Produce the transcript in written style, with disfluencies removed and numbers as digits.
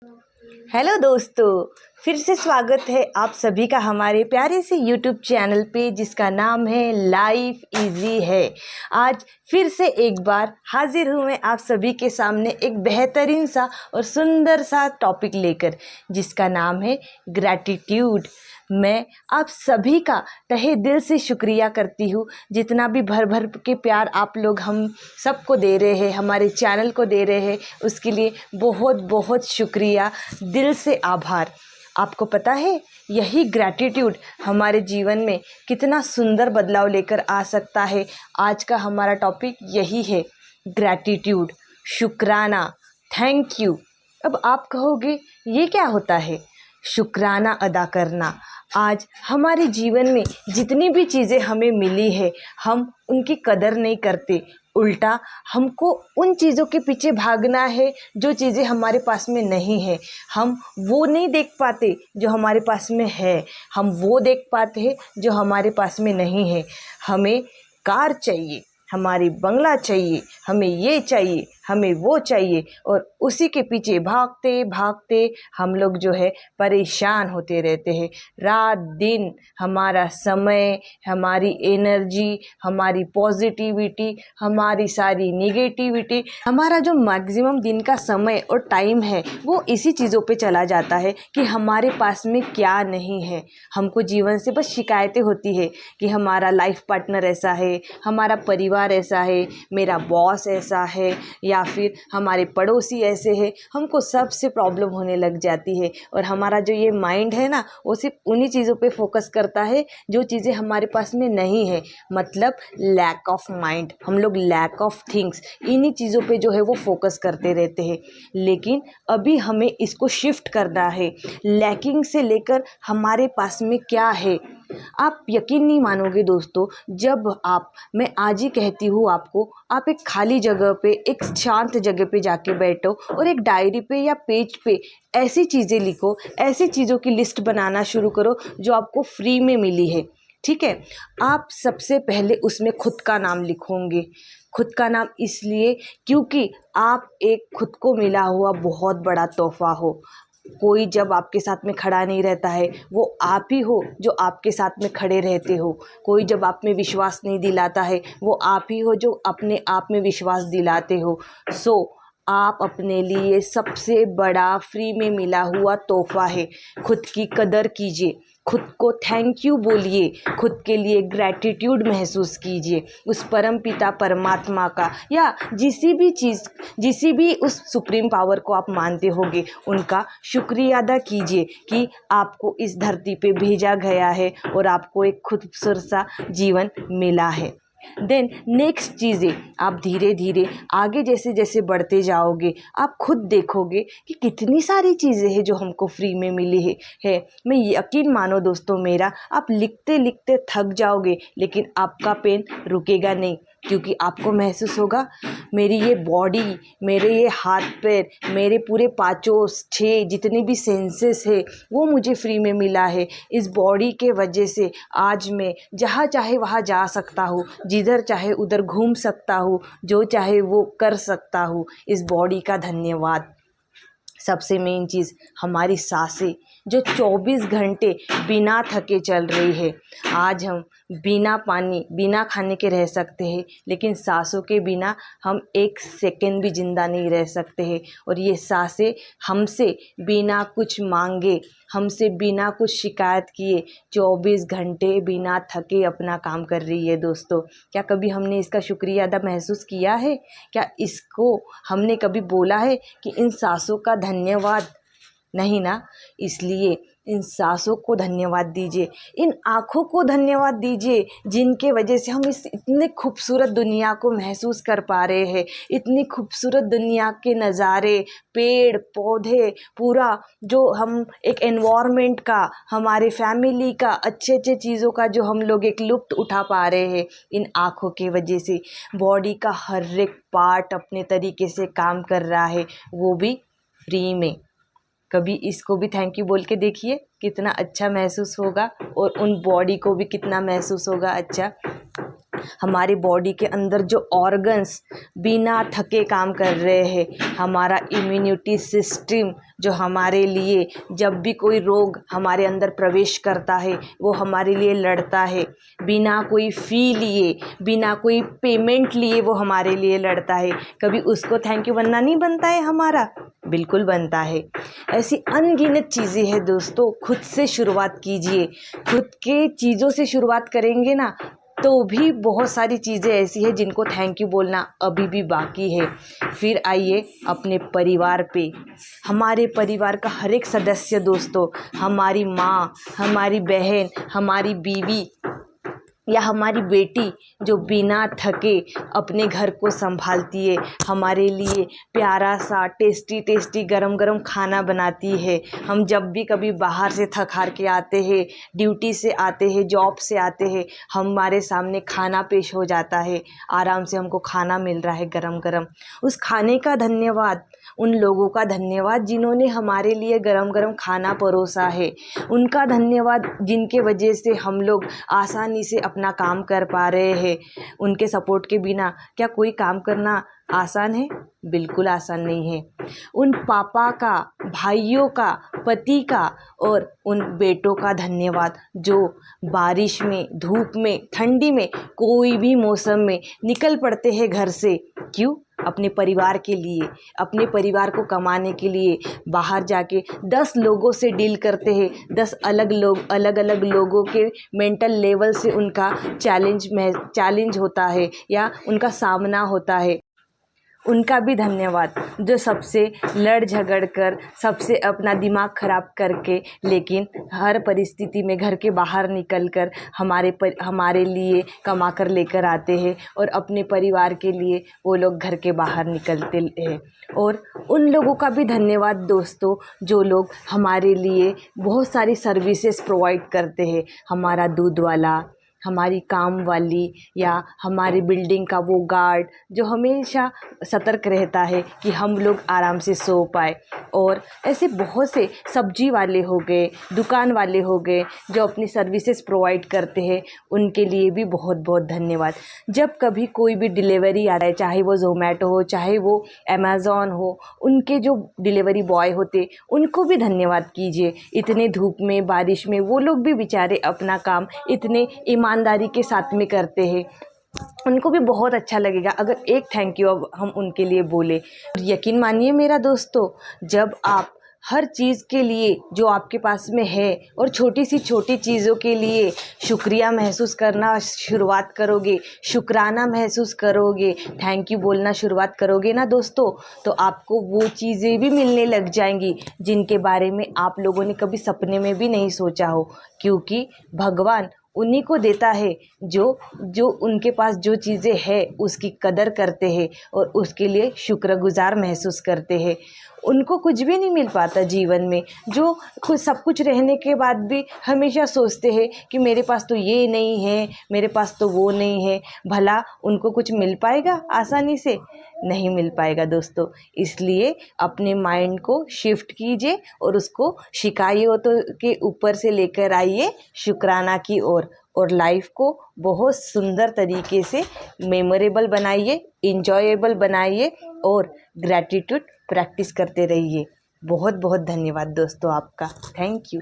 Hello दोस्तों, फिर से स्वागत है आप सभी का हमारे प्यारे से यूट्यूब चैनल पे जिसका नाम है लाइफ इजी है। आज फिर से एक बार हाजिर हूँ मैं आप सभी के सामने एक बेहतरीन सा और सुंदर सा टॉपिक लेकर जिसका नाम है ग्रैटिट्यूड। मैं आप सभी का तहे दिल से शुक्रिया करती हूँ, जितना भी भर भर के प्यार आप लोग हम सबको दे रहे हैं, हमारे चैनल को दे रहे हैं, उसके लिए बहुत बहुत शुक्रिया, दिल से आभार। आपको पता है यही ग्रैटिट्यूड हमारे जीवन में कितना सुंदर बदलाव लेकर आ सकता है। आज का हमारा टॉपिक यही है, ग्रैटिट्यूड, शुक्राना, थैंक यू। अब आप कहोगे ये क्या होता है? शुक्राना अदा करना। आज हमारे जीवन में जितनी भी चीज़ें हमें मिली है, हम उनकी कदर नहीं करते, उल्टा हमको उन चीज़ों के पीछे भागना है जो चीज़ें हमारे पास में नहीं है। हम वो नहीं देख पाते जो हमारे पास में है, हम वो देख पाते हैं जो हमारे पास में नहीं है। हमें कार चाहिए, हमारी बंगला चाहिए, हमें ये चाहिए, हमें वो चाहिए, और उसी के पीछे भागते भागते हम लोग जो है परेशान होते रहते हैं। रात दिन हमारा समय, हमारी एनर्जी, हमारी पॉजिटिविटी, हमारी सारी निगेटिविटी, हमारा जो मैक्सिमम दिन का समय और टाइम है वो इसी चीज़ों पे चला जाता है कि हमारे पास में क्या नहीं है। हमको जीवन से बस शिकायतें होती है कि हमारा लाइफ पार्टनर ऐसा है, हमारा परिवार ऐसा है, मेरा बॉस ऐसा है, या फिर हमारे पड़ोसी ऐसे हैं। हमको सबसे प्रॉब्लम होने लग जाती है और हमारा जो ये माइंड है ना, वो सिर्फ उन्हीं चीज़ों पे फोकस करता है जो चीज़ें हमारे पास में नहीं है। मतलब लैक ऑफ माइंड, हम लोग लैक ऑफ थिंग्स, इन्हीं चीज़ों पे जो है वो फोकस करते रहते हैं। लेकिन अभी हमें इसको शिफ्ट करना है, लैकिंग से लेकर हमारे पास में क्या है। आप यकीन नहीं मानोगे दोस्तों, जब मैं आज ही कहती हूँ आपको, आप एक खाली जगह पे, एक शांत जगह पे जाके बैठो और एक डायरी पे या पेज पे ऐसी चीज़ें लिखो, ऐसी चीज़ों की लिस्ट बनाना शुरू करो जो आपको फ्री में मिली है। ठीक है, आप सबसे पहले उसमें खुद का नाम लिखोगे। खुद का नाम इसलिए क्योंकि आप एक खुद को मिला हुआ बहुत बड़ा तोहफा हो। कोई जब आपके साथ में खड़ा नहीं रहता है, वो आप ही हो जो आपके साथ में खड़े रहते हो। कोई जब आप में विश्वास नहीं दिलाता है, वो आप ही हो जो अपने आप में विश्वास दिलाते हो। सो आप अपने लिए सबसे बड़ा फ्री में मिला हुआ तोहफा है। खुद की कदर कीजिए, खुद को थैंक यू बोलिए, खुद के लिए ग्रैटिट्यूड महसूस कीजिए उस परम पिता परमात्मा का, या जिसी भी उस सुप्रीम पावर को आप मानते होगे, उनका शुक्रिया अदा कीजिए कि आपको इस धरती पे भेजा गया है और आपको एक खूबसूरत सा जीवन मिला है। देन नेक्स्ट चीज़ें, आप धीरे धीरे आगे जैसे जैसे बढ़ते जाओगे, आप खुद देखोगे कि कितनी सारी चीज़ें हैं जो हमको फ्री में मिली है। मैं यकीन मानो दोस्तों मेरा, आप लिखते लिखते थक जाओगे लेकिन आपका पेन रुकेगा नहीं, क्योंकि आपको महसूस होगा मेरी ये बॉडी, मेरे ये हाथ पैर, मेरे पूरे पाँचों छः जितने भी सेंसेस है वो मुझे फ्री में मिला है। इस बॉडी के वजह से आज मैं जहाँ चाहे वहाँ जा सकता हूँ, जिधर चाहे उधर घूम सकता हूँ, जो चाहे वो कर सकता हूँ। इस बॉडी का धन्यवाद। सबसे मेन चीज़, हमारी सांसें जो 24 घंटे बिना थके चल रही है। आज हम बिना पानी बिना खाने के रह सकते हैं, लेकिन सांसों के बिना हम एक सेकंड भी ज़िंदा नहीं रह सकते हैं। और ये सांसें हमसे बिना कुछ मांगे, हमसे बिना कुछ शिकायत किए 24 घंटे बिना थके अपना काम कर रही है दोस्तों। क्या कभी हमने इसका शुक्रिया अदा महसूस किया है? क्या इसको हमने कभी बोला है कि इन सांसों का धन्यवाद? नहीं ना। इसलिए इन सांसों को धन्यवाद दीजिए, इन आँखों को धन्यवाद दीजिए जिनके वजह से हम इस इतने खूबसूरत दुनिया को महसूस कर पा रहे हैं। इतनी खूबसूरत दुनिया के नज़ारे, पेड़ पौधे, पूरा जो हम एक एनवायरनमेंट का, हमारे फैमिली का, अच्छे अच्छे चीज़ों का जो हम लोग एक लुत्फ़ उठा पा रहे हैं इन आँखों के वजह से। बॉडी का हर एक पार्ट अपने तरीके से काम कर रहा है, वो भी फ्री में। कभी इसको भी थैंक यू बोल के देखिए, कितना अच्छा महसूस होगा और उन बॉडी को भी कितना महसूस होगा अच्छा। हमारे बॉडी के अंदर जो ऑर्गन्स बिना थके काम कर रहे हैं, हमारा इम्यूनिटी सिस्टम जो हमारे लिए जब भी कोई रोग हमारे अंदर प्रवेश करता है वो हमारे लिए लड़ता है, बिना कोई फ़ी लिए, बिना कोई पेमेंट लिए वो हमारे लिए लड़ता है। कभी उसको थैंक यू बनना नहीं बनता है हमारा? बिल्कुल बनता है। ऐसी अनगिनत चीज़ें हैं दोस्तों, खुद से शुरुआत कीजिए। खुद के चीज़ों से शुरुआत करेंगे ना तो भी बहुत सारी चीज़ें ऐसी हैं जिनको थैंक यू बोलना अभी भी बाकी है। फिर आइए अपने परिवार पे। हमारे परिवार का हर एक सदस्य दोस्तों, हमारी माँ, हमारी बहन, हमारी बीवी या हमारी बेटी जो बिना थके अपने घर को संभालती है, हमारे लिए प्यारा सा टेस्टी टेस्टी गरम गरम खाना बनाती है। हम जब भी कभी बाहर से थक हार के आते हैं, ड्यूटी से आते हैं, जॉब से आते हैं, हमारे सामने खाना पेश हो जाता है, आराम से हमको खाना मिल रहा है गरम गरम। उस खाने का धन्यवाद, उन लोगों का धन्यवाद जिन्होंने हमारे लिए गरम गरम खाना परोसा है, उनका धन्यवाद जिनके वजह से हम लोग आसानी से अपना काम कर पा रहे हैं। उनके सपोर्ट के बिना क्या कोई काम करना आसान है? बिल्कुल आसान नहीं है। उन पापा का, भाइयों का, पति का और उन बेटों का धन्यवाद जो बारिश में, धूप में, ठंडी में, कोई भी मौसम में निकल पड़ते हैं घर से। क्यों? अपने परिवार के लिए, अपने परिवार को कमाने के लिए बाहर जाके 10 लोगों से डील करते हैं। 10 अलग अलग लोगों के मेंटल लेवल से उनका चैलेंज होता है या उनका सामना होता है। उनका भी धन्यवाद जो सबसे लड़ झगड़ कर, सबसे अपना दिमाग ख़राब करके, लेकिन हर परिस्थिति में घर के बाहर निकल कर हमारे लिए कमा कर लेकर आते हैं और अपने परिवार के लिए वो लोग घर के बाहर निकलते हैं। और उन लोगों का भी धन्यवाद दोस्तों जो लोग हमारे लिए बहुत सारी सर्विसेज प्रोवाइड करते हैं। हमारा दूध वाला, हमारी काम वाली या हमारी बिल्डिंग का वो गार्ड जो हमेशा सतर्क रहता है कि हम लोग आराम से सो पाए। और ऐसे बहुत से सब्जी वाले हो गए, दुकान वाले हो गए जो अपनी सर्विसेज प्रोवाइड करते हैं, उनके लिए भी बहुत बहुत धन्यवाद। जब कभी कोई भी डिलीवरी आ रहा है, चाहे वो ज़ोमैटो हो, चाहे वो अमेज़ॉन हो, उनके जो डिलीवरी बॉय होते उनको भी धन्यवाद कीजिए। इतने धूप में, बारिश में वो लोग भी बेचारे अपना काम इतने ईमानदारी के साथ में करते हैं। उनको भी बहुत अच्छा लगेगा अगर एक थैंक यू अब हम उनके लिए बोले। यकीन मानिए मेरा दोस्तों, जब आप हर चीज़ के लिए जो आपके पास में है और छोटी सी छोटी चीज़ों के लिए शुक्रिया महसूस करना शुरुआत करोगे, शुक्राना महसूस करोगे, थैंक यू बोलना शुरुआत करोगे ना दोस्तों, तो आपको वो चीज़ें भी मिलने लग जाएंगी जिनके बारे में आप लोगों ने कभी सपने में भी नहीं सोचा हो। क्योंकि भगवान उन्हीं को देता है जो उनके पास जो चीज़ें हैं उसकी कदर करते हैं और उसके लिए शुक्रगुजार महसूस करते हैं। उनको कुछ भी नहीं मिल पाता जीवन में, जो खुद सब कुछ रहने के बाद भी हमेशा सोचते हैं कि मेरे पास तो ये नहीं है, मेरे पास तो वो नहीं है। भला उनको कुछ मिल पाएगा आसानी से? नहीं मिल पाएगा दोस्तों। इसलिए अपने माइंड को शिफ्ट कीजिए और उसको शिकायतों के ऊपर से लेकर आइए शुक्राना की ओर, और लाइफ को बहुत सुंदर तरीके से मेमोरेबल बनाइए, इंजॉयबल बनाइए और ग्रैटिट्यूड प्रैक्टिस करते रहिए। बहुत बहुत धन्यवाद दोस्तों आपका। Thank you.